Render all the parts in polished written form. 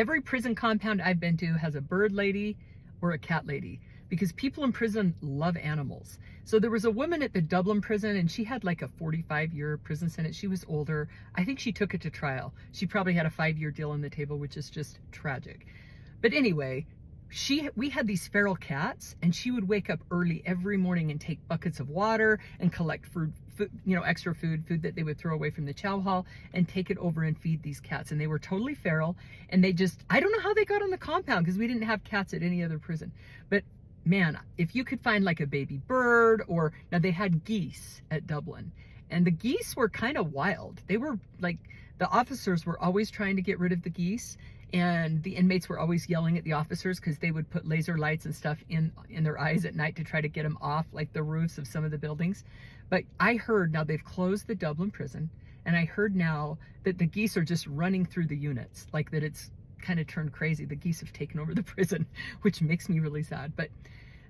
every prison compound I've been to has a bird lady or a cat lady, because people in prison love animals. So there was a woman at the Dublin prison, and she had like a 45-year prison sentence. She was older. I think she took it to trial. She probably had a 5-year deal on the table, which is just tragic. But anyway, we had these feral cats, and she would wake up early every morning and take buckets of water and collect food, extra food that they would throw away from the chow hall, and take it over and feed these cats. And they were totally feral, and I don't know how they got on the compound, because we didn't have cats at any other prison. But man, if you could find like a baby bird, or now they had geese at Dublin, and the geese were kind of wild. They were like, the officers were always trying to get rid of the geese, and the inmates were always yelling at the officers because they would put laser lights and stuff in their eyes at night to try to get them off like the roofs of some of the buildings. But I heard now they've closed the Dublin prison, and I heard now that the geese are just running through the units, like that it's kind of turned crazy. The geese have taken over the prison, which makes me really sad. But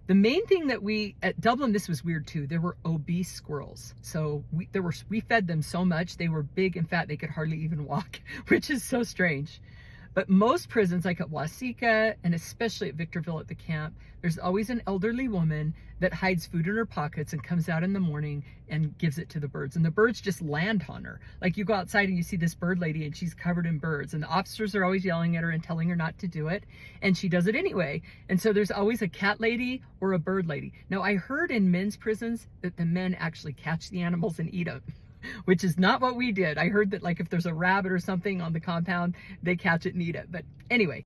the main thing that at Dublin, this was weird too, there were obese squirrels. So we fed them so much, they were big and fat, they could hardly even walk, which is so strange. But most prisons, like at Waseca, and especially at Victorville at the camp, there's always an elderly woman that hides food in her pockets and comes out in the morning and gives it to the birds. And the birds just land on her. Like, you go outside and you see this bird lady and she's covered in birds, and the officers are always yelling at her and telling her not to do it, and she does it anyway. And so there's always a cat lady or a bird lady. Now, I heard in men's prisons that the men actually catch the animals and eat them, which is not what we did. I heard that, like, if there's a rabbit or something on the compound, they catch it and eat it. But anyway,